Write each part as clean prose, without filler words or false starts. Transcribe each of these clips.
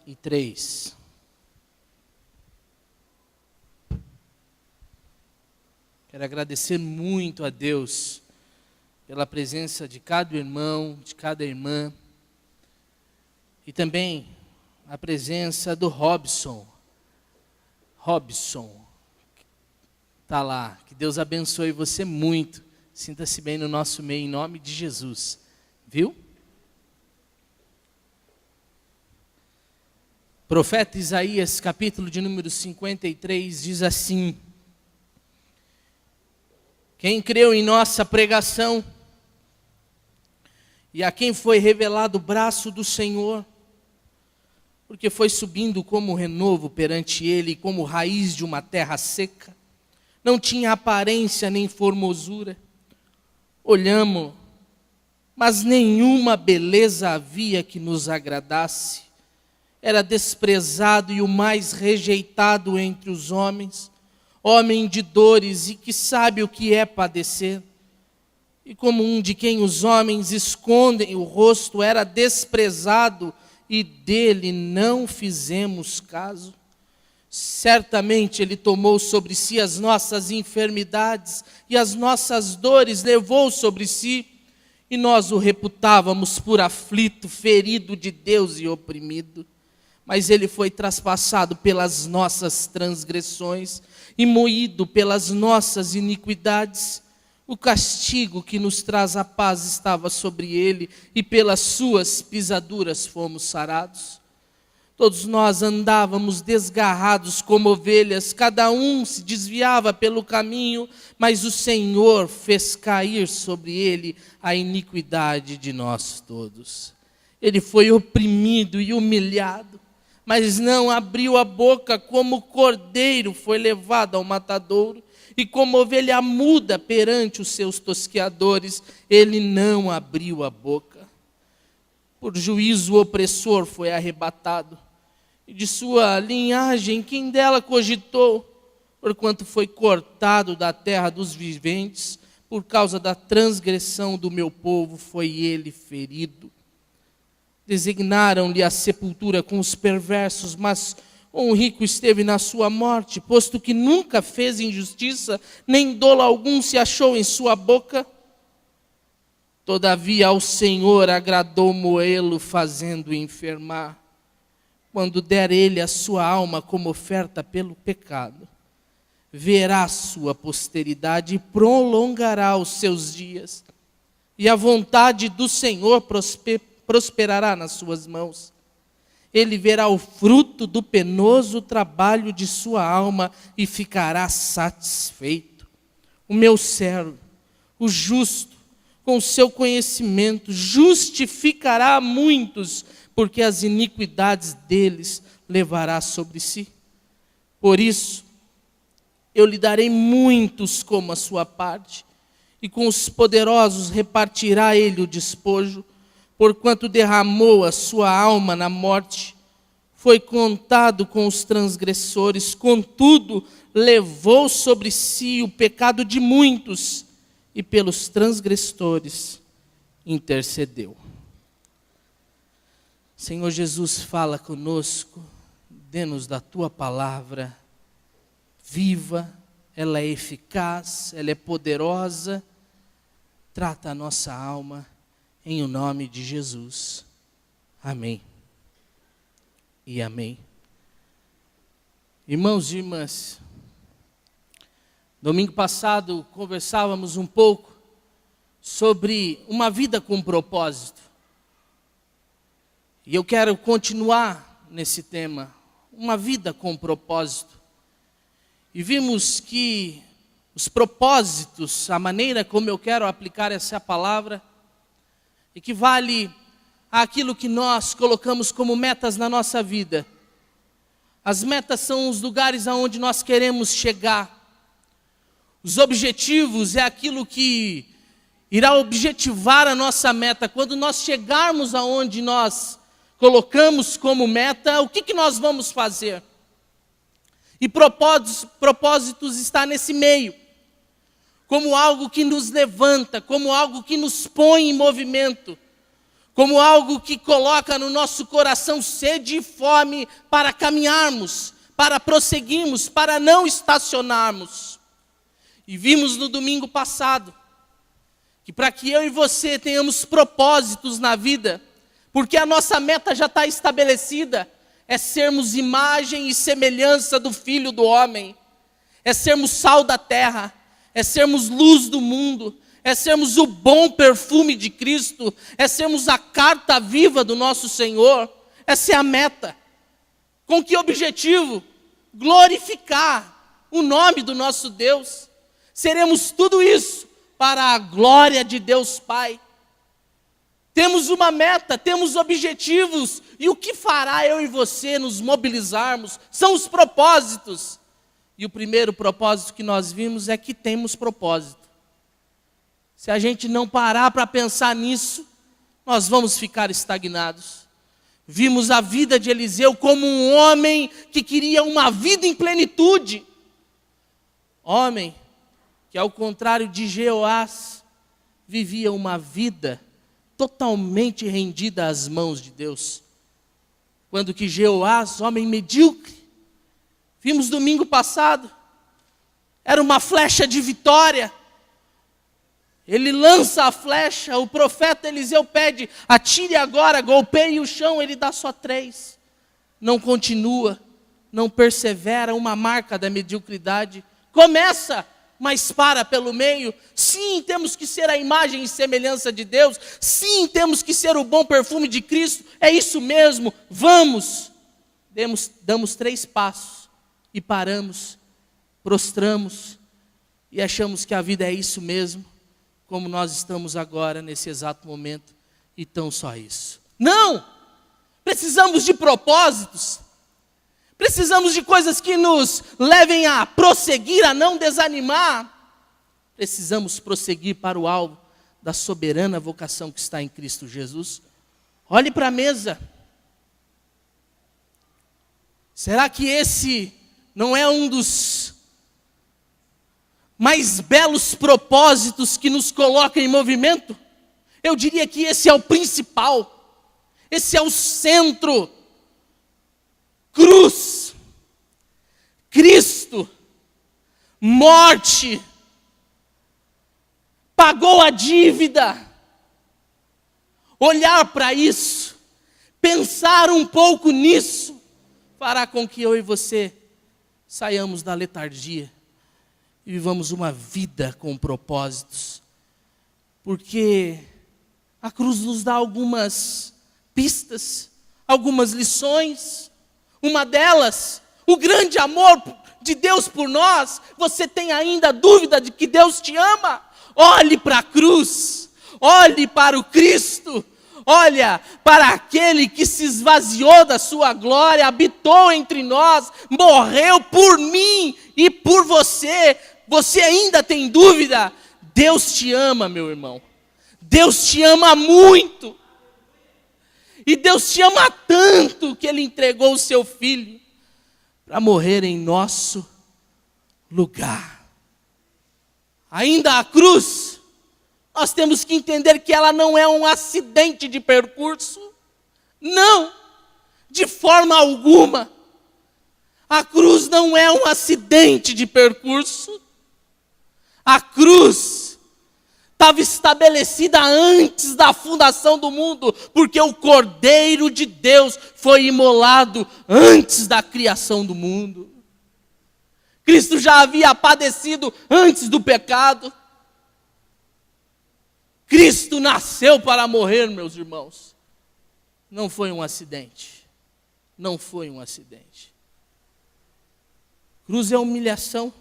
33. Quero agradecer muito a Deus pela presença de cada irmão, de cada irmã, e também a presença do Robson. Está lá. Que Deus abençoe você muito. Sinta-se bem no nosso meio, em nome de Jesus. Viu? Profeta Isaías, capítulo de número 53, diz assim: quem creu em nossa pregação e a quem foi revelado o braço do Senhor, porque foi subindo como renovo perante ele, como raiz de uma terra seca, não tinha aparência nem formosura. Olhamos, mas nenhuma beleza havia que nos agradasse. Era desprezado e o mais rejeitado entre os homens, homem de dores e que sabe o que é padecer. E como um de quem os homens escondem o rosto, era desprezado e dele não fizemos caso. Certamente ele tomou sobre si as nossas enfermidades e as nossas dores levou sobre si, e nós o reputávamos por aflito, ferido de Deus e oprimido. Mas ele foi traspassado pelas nossas transgressões e moído pelas nossas iniquidades. O castigo que nos traz a paz estava sobre ele, e pelas suas pisaduras fomos sarados. Todos nós andávamos desgarrados como ovelhas, cada um se desviava pelo caminho, mas o Senhor fez cair sobre ele a iniquidade de nós todos. Ele foi oprimido e humilhado, mas não abriu a boca. Como cordeiro foi levado ao matadouro, e como ovelha muda perante os seus tosqueadores, ele não abriu a boca. Por juízo opressor foi arrebatado, e de sua linhagem quem dela cogitou? Porquanto foi cortado da terra dos viventes, por causa da transgressão do meu povo foi ele ferido. Designaram-lhe a sepultura com os perversos, mas o rico esteve na sua morte, posto que nunca fez injustiça, nem dolo algum se achou em sua boca. Todavia ao Senhor agradou moê-lo, fazendo enfermar. Quando der ele a sua alma como oferta pelo pecado, verá sua posteridade e prolongará os seus dias, e a vontade do Senhor prosperará nas suas mãos. Ele verá o fruto do penoso trabalho de sua alma e ficará satisfeito. O meu servo, o justo, com o seu conhecimento, justificará a muitos, porque as iniquidades deles levará sobre si. Por isso, eu lhe darei muitos como a sua parte, e com os poderosos repartirá ele o despojo. Porquanto derramou a sua alma na morte, foi contado com os transgressores, contudo, levou sobre si o pecado de muitos, e pelos transgressores intercedeu. Senhor Jesus, fala conosco, dê-nos da tua palavra viva, ela é eficaz, ela é poderosa, trata a nossa alma, em o nome de Jesus. Amém. E amém. Irmãos e irmãs, domingo passado conversávamos um pouco sobre uma vida com propósito. E eu quero continuar nesse tema, uma vida com propósito. E vimos que os propósitos, a maneira como eu quero aplicar essa palavra, equivale àquilo que nós colocamos como metas na nossa vida. As metas são os lugares aonde nós queremos chegar. Os objetivos é aquilo que irá objetivar a nossa meta. Quando nós chegarmos aonde nós colocamos como meta, o que nós vamos fazer? E propósitos está nesse meio, como algo que nos levanta, como algo que nos põe em movimento, como algo que coloca no nosso coração sede e fome para caminharmos, para prosseguirmos, para não estacionarmos. E vimos no domingo passado que para que eu e você tenhamos propósitos na vida, porque a nossa meta já está estabelecida, é sermos imagem e semelhança do Filho do Homem, é sermos sal da terra, é sermos luz do mundo, é sermos o bom perfume de Cristo, é sermos a carta viva do nosso Senhor. Essa é a meta. Com que objetivo? Glorificar o nome do nosso Deus. Seremos tudo isso para a glória de Deus Pai. Temos uma meta, temos objetivos, e o que fará eu e você nos mobilizarmos? São os propósitos. E o primeiro propósito que nós vimos é que temos propósito. Se a gente não parar para pensar nisso, nós vamos ficar estagnados. Vimos a vida de Eliseu como um homem que queria uma vida em plenitude. Homem que, ao contrário de Jeoás, vivia uma vida totalmente rendida às mãos de Deus. Quando que Jeoás, homem medíocre, vimos domingo passado, era uma flecha de vitória. Ele lança a flecha, o profeta Eliseu pede, atire agora, golpeie o chão, ele dá só 3. Não continua, não persevera, uma marca da mediocridade. Começa, mas para pelo meio. Sim, temos que ser a imagem e semelhança de Deus. Sim, temos que ser o bom perfume de Cristo. É isso mesmo, vamos. Damos 3 passos e paramos, prostramos e achamos que a vida é isso mesmo, como nós estamos agora, nesse exato momento, e tão só isso. Não! Precisamos de propósitos, precisamos de coisas que nos levem a prosseguir, a não desanimar. Precisamos prosseguir para o alvo da soberana vocação que está em Cristo Jesus. Olhe para a mesa. Será que esse não é um dos mais belos propósitos que nos coloca em movimento? Eu diria que esse é o principal, esse é o centro. Cruz, Cristo, morte, pagou a dívida. Olhar para isso, pensar um pouco nisso, fará com que eu e você saiamos da letargia e vivamos uma vida com propósitos. Porque a cruz nos dá algumas pistas, algumas lições. Uma delas, o grande amor de Deus por nós. Você tem ainda dúvida de que Deus te ama? Olhe para a cruz, olhe para o Cristo, olha para aquele que se esvaziou da sua glória, habitou entre nós, morreu por mim e por você. Você ainda tem dúvida? Deus te ama, meu irmão. Deus te ama muito. E Deus te ama tanto que Ele entregou o seu Filho para morrer em nosso lugar. Ainda a cruz, nós temos que entender que ela não é um acidente de percurso. Não, de forma alguma. A cruz não é um acidente de percurso. A cruz estava estabelecida antes da fundação do mundo, porque o Cordeiro de Deus foi imolado antes da criação do mundo. Cristo já havia padecido antes do pecado. Cristo nasceu para morrer, meus irmãos. Não foi um acidente. Não foi um acidente. Cruz é a humilhação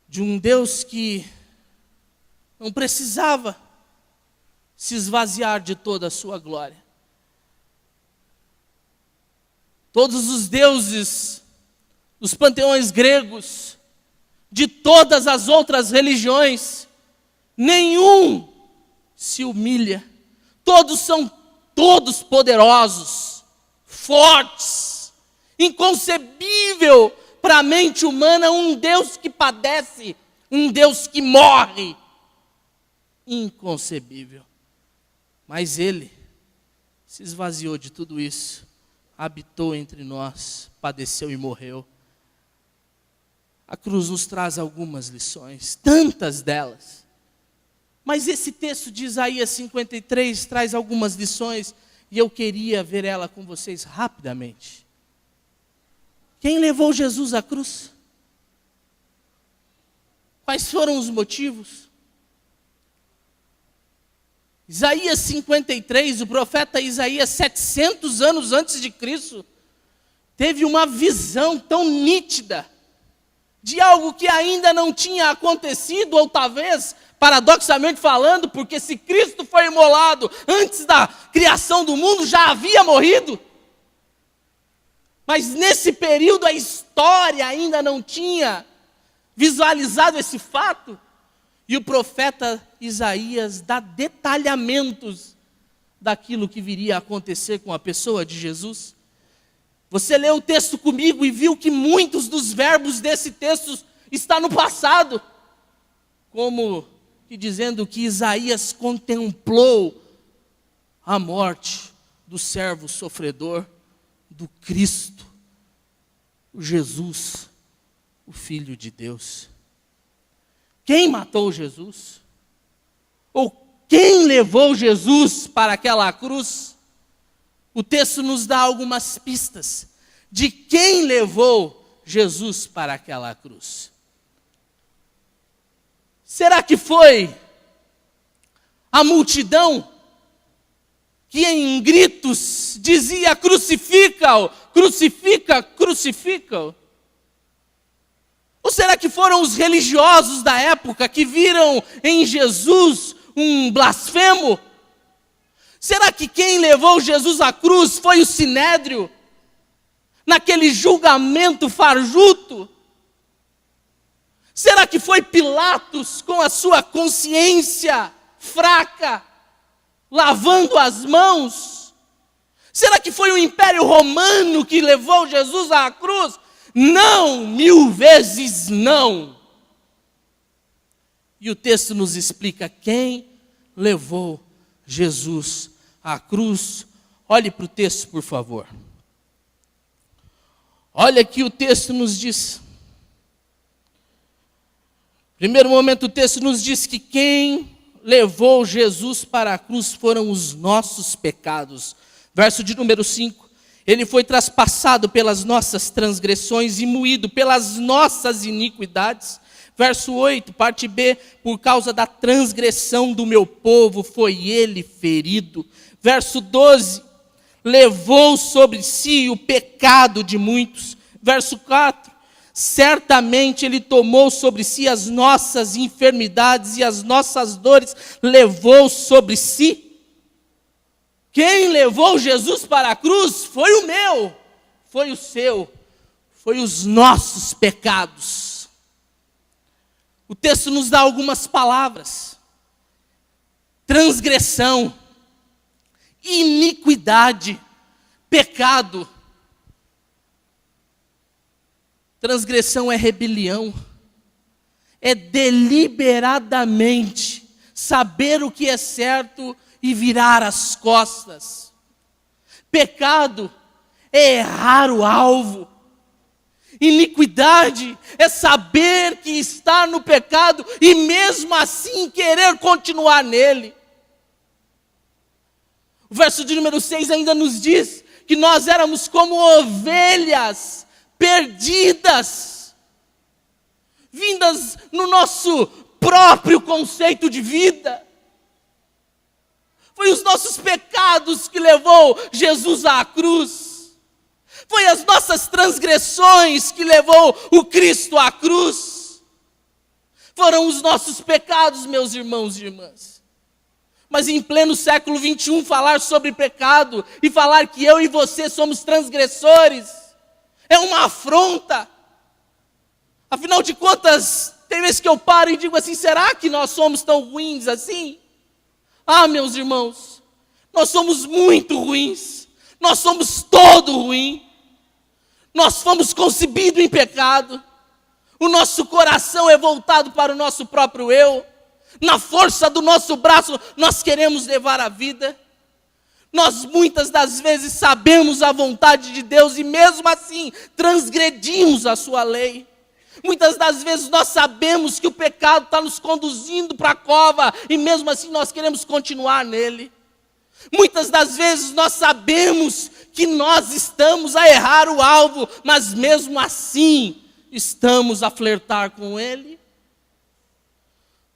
de um Deus que não precisava se esvaziar de toda a sua glória. Todos os deuses dos panteões gregos, de todas as outras religiões, nenhum se humilha. Todos são todos poderosos, fortes, inconcebível para a mente humana um Deus que padece, um Deus que morre. Inconcebível. Mas ele se esvaziou de tudo isso, habitou entre nós, padeceu e morreu. A cruz nos traz algumas lições, tantas delas. Mas esse texto de Isaías 53 traz algumas lições, e eu queria ver ela com vocês rapidamente. Quem levou Jesus à cruz? Quais foram os motivos? Isaías 53, o profeta Isaías, 700 anos antes de Cristo, teve uma visão tão nítida de algo que ainda não tinha acontecido, ou talvez, paradoxalmente falando, porque se Cristo foi imolado antes da criação do mundo, já havia morrido. Mas nesse período a história ainda não tinha visualizado esse fato. E o profeta Isaías dá detalhamentos daquilo que viria a acontecer com a pessoa de Jesus. Você leu o texto comigo e viu que muitos dos verbos desse texto estão no passado. Como que dizendo que Isaías contemplou a morte do servo sofredor, do Cristo, o Jesus, o Filho de Deus. Quem matou Jesus? Ou quem levou Jesus para aquela cruz? O texto nos dá algumas pistas de quem levou Jesus para aquela cruz. Será que foi a multidão que em gritos dizia: crucifica-o, crucifica, crucifica-o? Ou será que foram os religiosos da época que viram em Jesus um blasfemo? Será que quem levou Jesus à cruz foi o Sinédrio, naquele julgamento fajuto? Será que foi Pilatos com a sua consciência fraca, lavando as mãos? Será que foi o Império Romano que levou Jesus à cruz? Não, 1000 vezes não. E o texto nos explica quem levou Jesus à cruz. Olhe para o texto, por favor. Olha que o texto nos diz. Primeiro momento, o texto nos diz que quem levou Jesus para a cruz foram os nossos pecados. Verso de número 5. Ele foi traspassado pelas nossas transgressões e moído pelas nossas iniquidades. Verso 8, parte B, por causa da transgressão do meu povo foi ele ferido. Verso 12, levou sobre si o pecado de muitos. Verso 4, certamente ele tomou sobre si as nossas enfermidades e as nossas dores levou sobre si. Quem levou Jesus para a cruz foi o meu, foi o seu, foi os nossos pecados. O texto nos dá algumas palavras: transgressão, iniquidade, pecado. Transgressão é rebelião, é deliberadamente saber o que é certo e virar as costas. Pecado é errar o alvo. Iniquidade é saber que está no pecado e mesmo assim querer continuar nele. O verso de número 6 ainda nos diz que nós éramos como ovelhas perdidas, vindas no nosso próprio conceito de vida. Foi os nossos pecados que levou Jesus à cruz. Foi as nossas transgressões que levou o Cristo à cruz. Foram os nossos pecados, meus irmãos e irmãs. Mas em pleno século 21, falar sobre pecado e falar que eu e você somos transgressores é uma afronta. Afinal de contas, tem vezes que eu paro e digo assim: será que nós somos tão ruins assim? Ah, meus irmãos, nós somos muito ruins, nós somos todo ruim, nós fomos concebidos em pecado, o nosso coração é voltado para o nosso próprio eu, Na força do nosso braço, nós queremos levar a vida. Nós muitas das vezes sabemos a vontade de Deus e mesmo assim transgredimos a sua lei. Muitas das vezes nós sabemos que o pecado está nos conduzindo para a cova e mesmo assim nós queremos continuar nele. Muitas das vezes nós sabemos que nós estamos a errar o alvo, mas mesmo assim estamos a flertar com ele.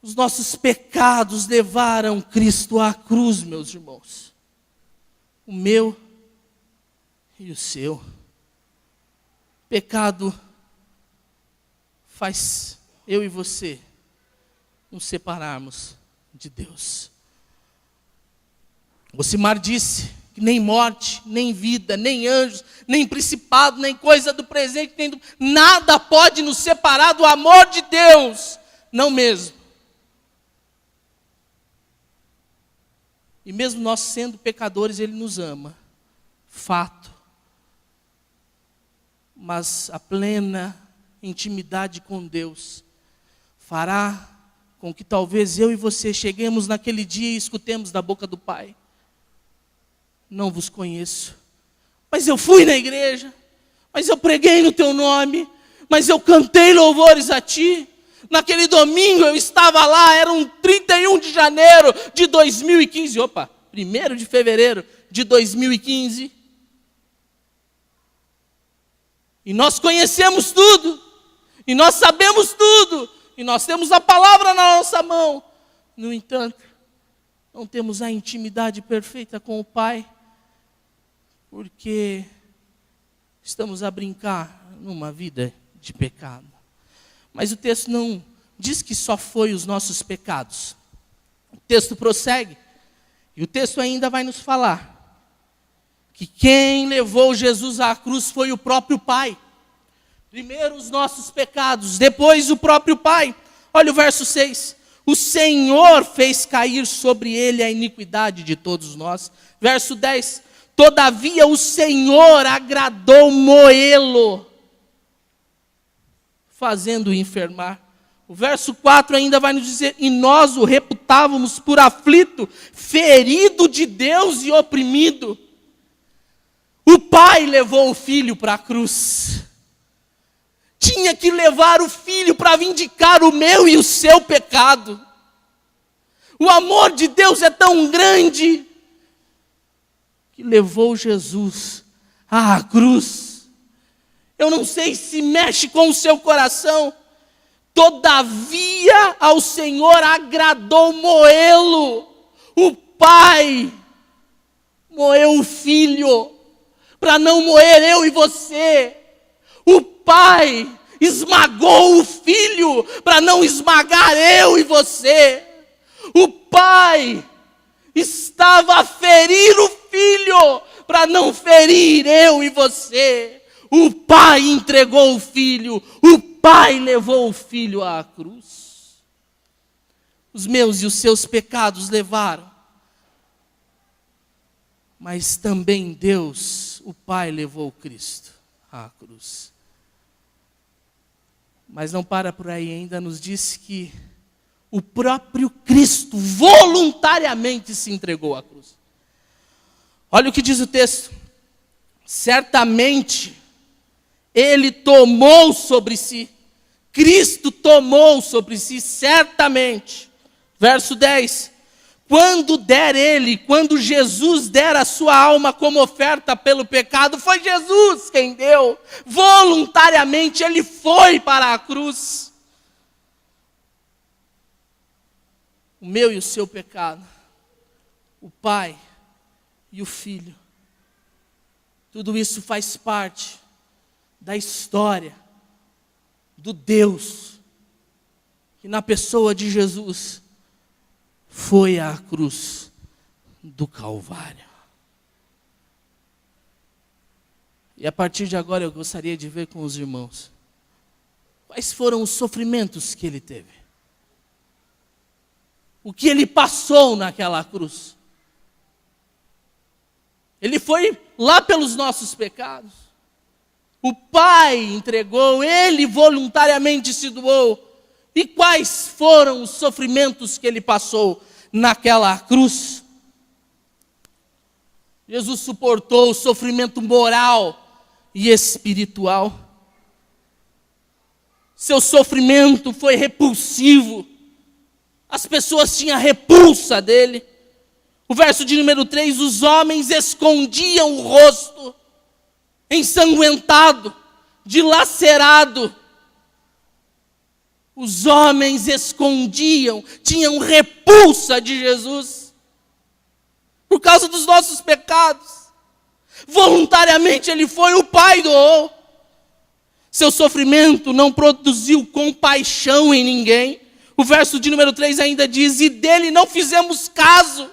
Os nossos pecados levaram Cristo à cruz, meus irmãos. O meu e o seu. Pecado faz eu e você nos separarmos de Deus. Ocimar disse que nem morte, nem vida, nem anjos, nem principado, nem coisa do presente, nada pode nos separar do amor de Deus, não mesmo. E mesmo nós sendo pecadores, Ele nos ama, fato. Mas a plena intimidade com Deus fará com que talvez eu e você cheguemos naquele dia e escutemos da boca do Pai: não vos conheço, mas eu fui na igreja, mas eu preguei no teu nome, mas eu cantei louvores a ti. Naquele domingo eu estava lá, era um 31 de janeiro de 2015. 1º de fevereiro de 2015. E nós conhecemos tudo. E nós sabemos tudo. E nós temos a palavra na nossa mão. No entanto, não temos a intimidade perfeita com o Pai. Porque estamos a brincar numa vida de pecado. Mas o texto não diz que só foi os nossos pecados. O texto prossegue. E o texto ainda vai nos falar que quem levou Jesus à cruz foi o próprio Pai. Primeiro os nossos pecados, depois o próprio Pai. Olha o verso 6. O Senhor fez cair sobre ele a iniquidade de todos nós. Verso 10. Todavia o Senhor agradou moê-lo, fazendo-o enfermar. O verso 4 ainda vai nos dizer: e nós o reputávamos por aflito, ferido de Deus e oprimido. O Pai levou o Filho para a cruz. Tinha que levar o Filho para vindicar o meu e o seu pecado. O amor de Deus é tão grande que levou Jesus à cruz. Eu não sei se mexe com o seu coração. Todavia ao Senhor agradou moê-lo. O Pai moeu o Filho para não moer eu e você. O Pai esmagou o Filho para não esmagar eu e você. O Pai estava a ferir o Filho para não ferir eu e você. O Pai entregou o Filho, o Pai levou o Filho à cruz. Os meus e os seus pecados levaram. Mas também Deus, o Pai, levou Cristo à cruz. Mas não para por aí, ainda nos disse que o próprio Cristo voluntariamente se entregou à cruz. Olha o que diz o texto. Certamente Ele tomou sobre si, Cristo tomou sobre si, certamente. Verso 10. Quando Jesus der a sua alma como oferta pelo pecado, foi Jesus quem deu. Voluntariamente Ele foi para a cruz. O meu e o seu pecado, o Pai e o Filho, tudo isso faz parte da história do Deus que na pessoa de Jesus foi à cruz do Calvário. E a partir de agora eu gostaria de ver com os irmãos quais foram os sofrimentos que ele teve. O que ele passou naquela cruz. Ele foi lá pelos nossos pecados. O Pai entregou, Ele voluntariamente se doou. E quais foram os sofrimentos que ele passou naquela cruz? Jesus suportou o sofrimento moral e espiritual. Seu sofrimento foi repulsivo. As pessoas tinham repulsa dele. O verso de número 3, os homens escondiam o rosto, ensanguentado, dilacerado. Os homens escondiam, tinham repulsa de Jesus, por causa dos nossos pecados. Voluntariamente ele foi, o Pai doou. Seu sofrimento não produziu compaixão em ninguém. O verso de número 3 ainda diz, e dele não fizemos caso.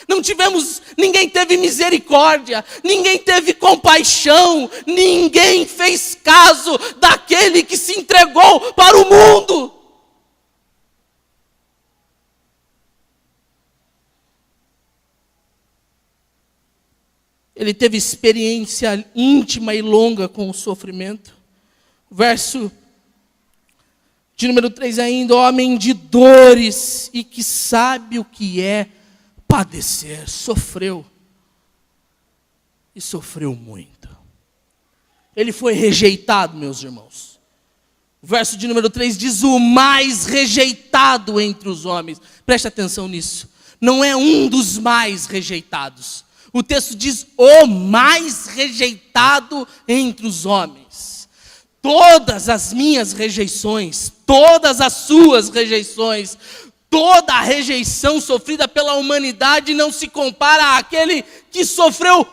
Não tivemos, ninguém teve misericórdia, ninguém teve compaixão, ninguém fez caso daquele que se entregou para o mundo. Ele teve experiência íntima e longa com o sofrimento. Verso de número 3 ainda, homem de dores e que sabe o que é padecer, sofreu. E sofreu muito. Ele foi rejeitado, meus irmãos. O verso de número 3 diz, o mais rejeitado entre os homens. Preste atenção nisso. Não é um dos mais rejeitados. O texto diz, o mais rejeitado entre os homens. Todas as minhas rejeições, todas as suas rejeições, toda a rejeição sofrida pela humanidade não se compara àquele que sofreu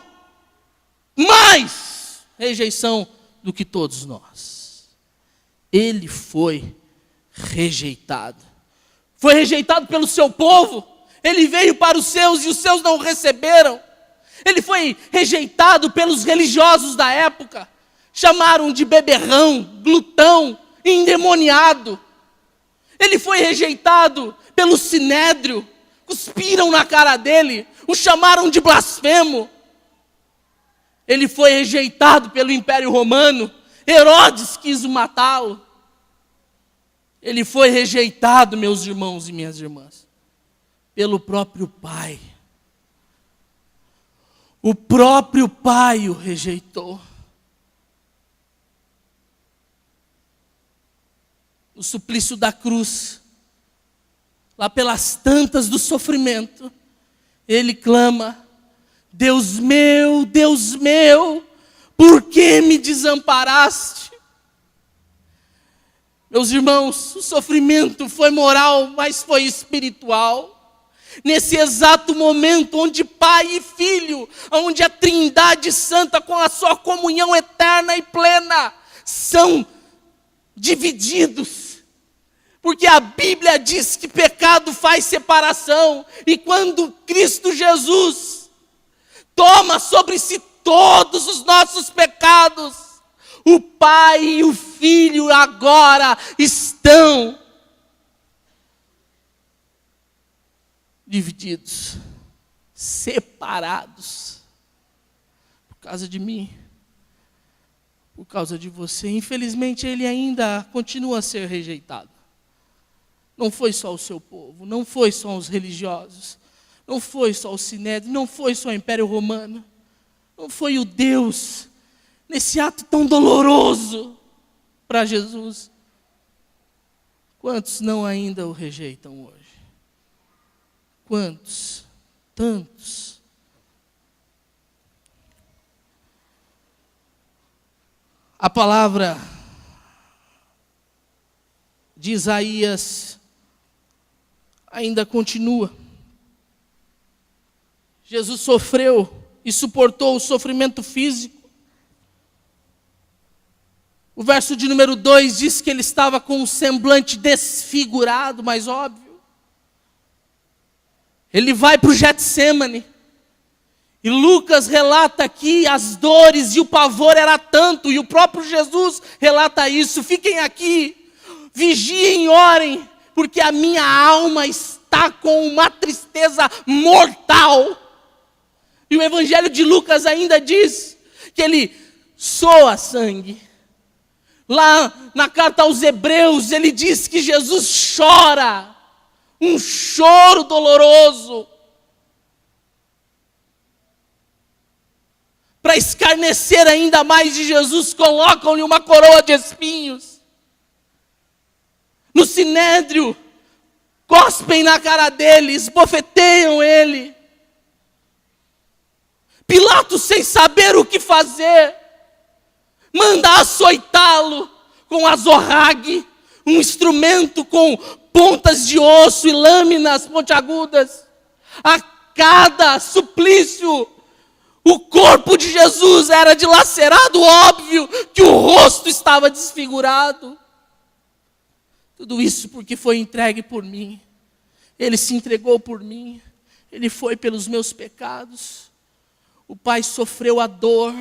mais rejeição do que todos nós. Ele foi rejeitado. Foi rejeitado pelo seu povo. Ele veio para os seus e os seus não o receberam. Ele foi rejeitado pelos religiosos da época. Chamaram de beberrão, glutão, endemoniado. Ele foi rejeitado pelo sinédrio, cuspiram na cara dele, o chamaram de blasfemo. Ele foi rejeitado pelo Império Romano, Herodes quis matá-lo. Ele foi rejeitado, meus irmãos e minhas irmãs, pelo próprio Pai. O próprio Pai o rejeitou. O suplício da cruz, lá pelas tantas do sofrimento, ele clama, Deus meu, por que me desamparaste? Meus irmãos, o sofrimento foi moral, mas foi espiritual. Nesse exato momento onde Pai e Filho, onde a Trindade Santa com a sua comunhão eterna e plena, são divididos. Porque a Bíblia diz que pecado faz separação. E quando Cristo Jesus toma sobre si todos os nossos pecados, o Pai e o Filho agora estão divididos, separados, por causa de mim, por causa de você. Infelizmente, ele ainda continua a ser rejeitado. Não foi só o seu povo, não foi só os religiosos, não foi só o sinédrio, não foi só o Império Romano, não foi o Deus, nesse ato tão doloroso para Jesus. Quantos não ainda o rejeitam hoje? Quantos? Tantos. A palavra de Isaías ainda continua. Jesus sofreu e suportou o sofrimento físico. O verso de número 2 diz que ele estava com um semblante desfigurado, mas óbvio. Ele vai para o Getsêmani. E Lucas relata aqui as dores e o pavor era tanto. E o próprio Jesus relata isso. Fiquem aqui, vigiem e orem, porque a minha alma está com uma tristeza mortal. E o Evangelho de Lucas ainda diz que ele soa sangue. Lá na carta aos Hebreus, ele diz que Jesus chora, um choro doloroso, para escarnecer ainda mais de Jesus, colocam-lhe uma coroa de espinhos. No sinédrio, cospem na cara dele, esbofeteiam ele. Pilatos, sem saber o que fazer, manda açoitá-lo com azorrague, um instrumento com pontas de osso e lâminas pontiagudas. A cada suplício, o corpo de Jesus era dilacerado, óbvio que o rosto estava desfigurado. Tudo isso porque foi entregue por mim. Ele se entregou por mim. Ele foi pelos meus pecados. O Pai sofreu a dor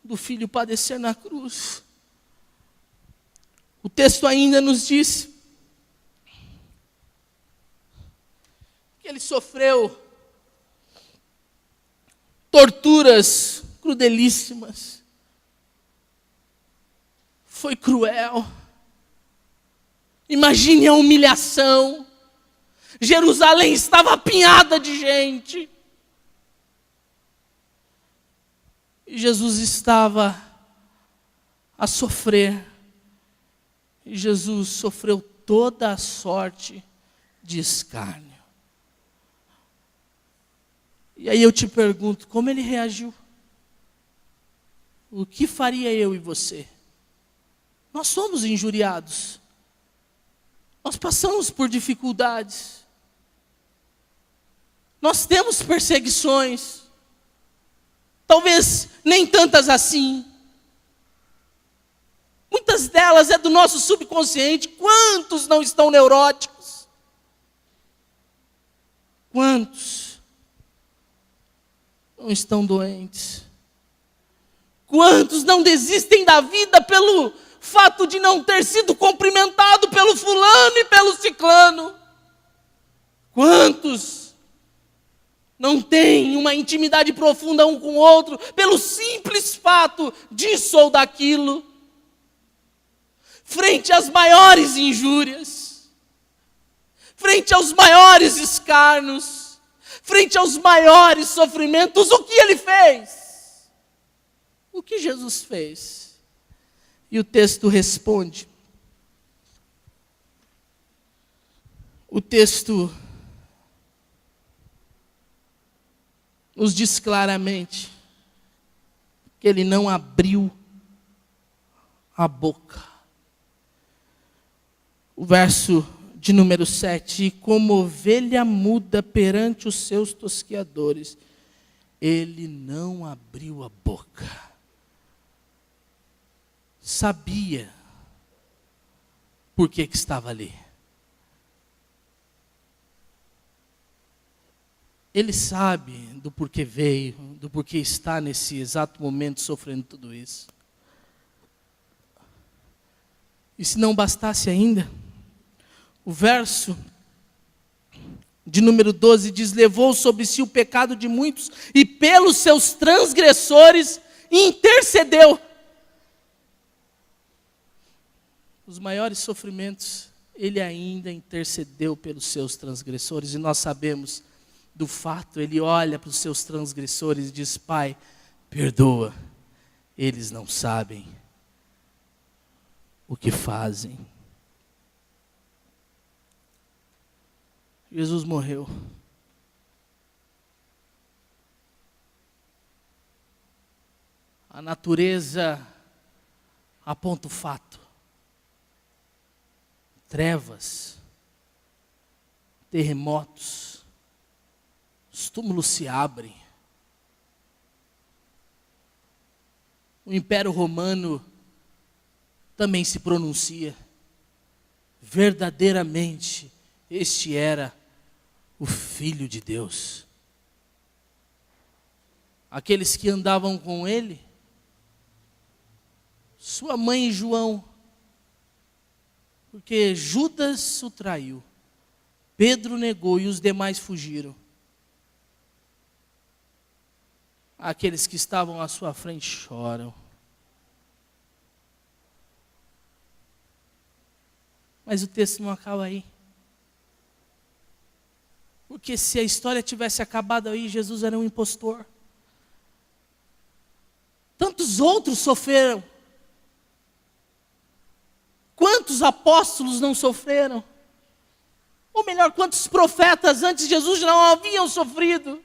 do Filho padecer na cruz. O texto ainda nos diz que ele sofreu torturas crudelíssimas. Foi cruel. Imagine a humilhação. Jerusalém estava apinhada de gente. E Jesus estava a sofrer. E Jesus sofreu toda a sorte de escárnio. E aí eu te pergunto, como ele reagiu? O que faria eu e você? Nós somos injuriados. Nós passamos por dificuldades. Nós temos perseguições. Talvez nem tantas assim. Muitas delas é do nosso subconsciente. Quantos não estão neuróticos? Quantos não estão doentes? Quantos não desistem da vida pelo fato de não ter sido cumprimentado pelo fulano e pelo ciclano? Quantos não têm uma intimidade profunda um com o outro pelo simples fato disso ou daquilo? Frente às maiores injúrias, frente aos maiores escárnios, frente aos maiores sofrimentos, o que ele fez? O que Jesus fez? E o texto responde. O texto nos diz claramente que ele não abriu a boca. O verso de número 7, como ovelha muda perante os seus tosqueadores, ele não abriu a boca. Sabia por que estava ali. Ele sabe do porquê veio, do porquê está nesse exato momento sofrendo tudo isso. E se não bastasse ainda, o verso de número 12 diz: levou sobre si o pecado de muitos e pelos seus transgressores intercedeu. Os maiores sofrimentos, ele ainda intercedeu pelos seus transgressores. E nós sabemos do fato, ele olha para os seus transgressores e diz: Pai, perdoa, eles não sabem o que fazem. Jesus morreu. A natureza aponta o fato. Trevas, terremotos, os túmulos se abrem. O Império Romano também se pronuncia. Verdadeiramente, este era o Filho de Deus. Aqueles que andavam com ele, sua mãe e João, porque Judas o traiu, Pedro negou e os demais fugiram. Aqueles que estavam à sua frente choram. Mas o texto não acaba aí. Porque se a história tivesse acabado aí, Jesus era um impostor. Tantos outros sofreram. Quantos apóstolos não sofreram? Ou melhor, quantos profetas antes de Jesus não haviam sofrido?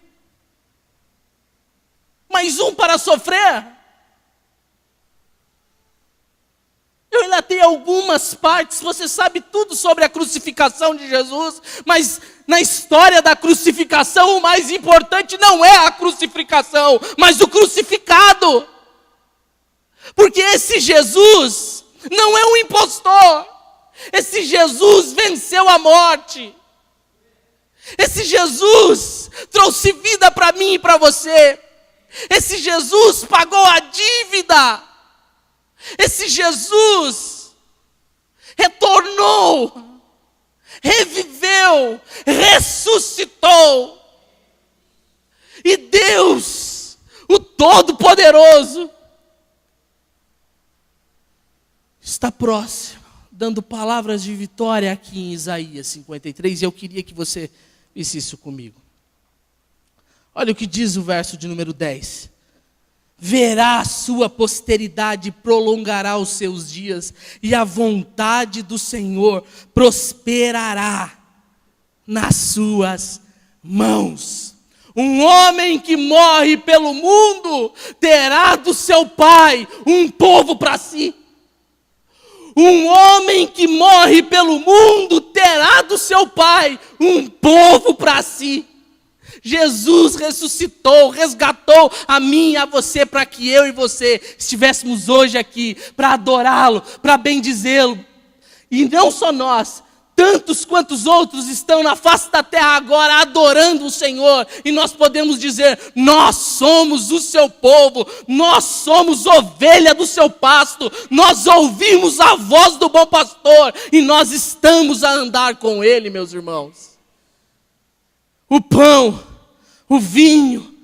Mais um para sofrer? Eu ainda tenho algumas partes, você sabe tudo sobre a crucificação de Jesus, mas na história da crucificação o mais importante não é a crucificação, mas o crucificado. Porque esse Jesus não é um impostor. Esse Jesus venceu a morte. Esse Jesus trouxe vida para mim e para você. Esse Jesus pagou a dívida. Esse Jesus retornou, reviveu, ressuscitou. E Deus, o Todo-Poderoso, está próximo, dando palavras de vitória aqui em Isaías 53. E eu queria que você visse isso comigo. Olha o que diz o verso de número 10. Verá a sua posteridade, prolongará os seus dias, e a vontade do Senhor prosperará nas suas mãos. Um homem que morre pelo mundo terá do seu pai um povo para si. Um homem que morre pelo mundo terá do seu pai um povo para si. Jesus ressuscitou, resgatou a mim e a você para que eu e você estivéssemos hoje aqui para adorá-lo, para bendizê-lo. E não só nós, tantos quantos outros estão na face da terra agora adorando o Senhor. E nós podemos dizer, nós somos o seu povo, nós somos ovelha do seu pasto, nós ouvimos a voz do bom pastor e nós estamos a andar com ele, meus irmãos. O pão, o vinho,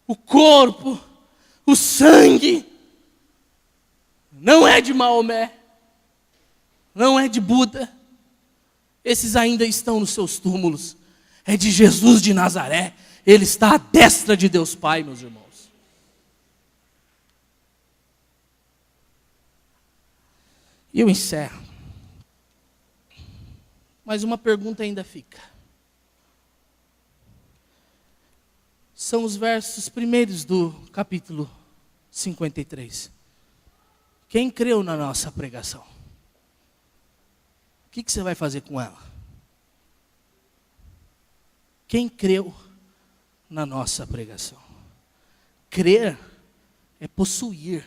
o corpo, o sangue, não é de Maomé, não é de Buda, esses ainda estão nos seus túmulos, é de Jesus de Nazaré, ele está à destra de Deus Pai, meus irmãos. E eu encerro, mas uma pergunta ainda fica. São os versos primeiros do capítulo 53. Quem creu na nossa pregação? O que você vai fazer com ela? Quem creu na nossa pregação? Crer é possuir.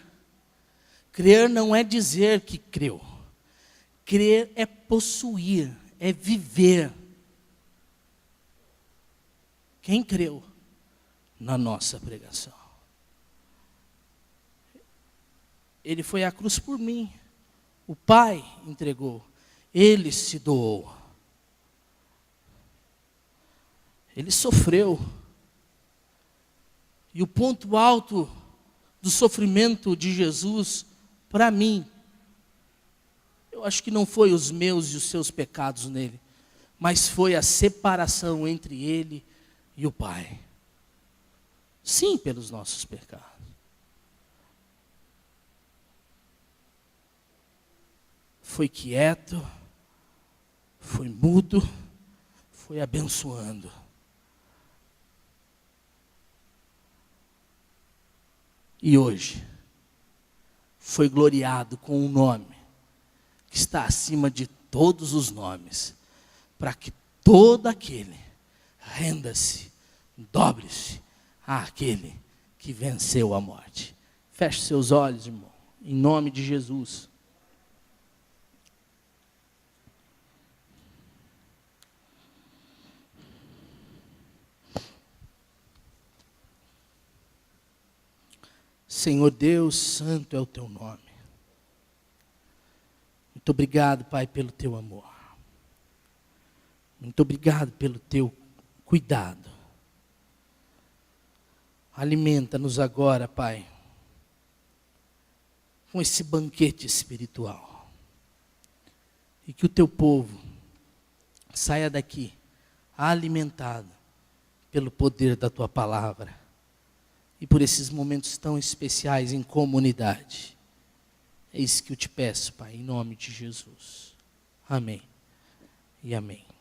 Crer não é dizer que creu. Crer é possuir, é viver. Quem creu na nossa pregação? Ele foi à cruz por mim. O Pai entregou. Ele se doou. Ele sofreu. E o ponto alto do sofrimento de Jesus, para mim, eu acho que não foi os meus e os seus pecados nele, mas foi a separação entre ele e o Pai. Sim, pelos nossos pecados. Foi quieto, foi mudo, foi abençoando. E hoje, foi gloriado com um nome que está acima de todos os nomes, para que todo aquele renda-se, dobre-se àquele que venceu a morte. Feche seus olhos, irmão, em nome de Jesus. Senhor Deus, santo é o teu nome. Muito obrigado, Pai, pelo teu amor. Muito obrigado pelo teu cuidado. Alimenta-nos agora, Pai, com esse banquete espiritual. E que o teu povo saia daqui alimentado pelo poder da tua palavra e por esses momentos tão especiais em comunidade. É isso que eu te peço, Pai, em nome de Jesus. Amém e amém.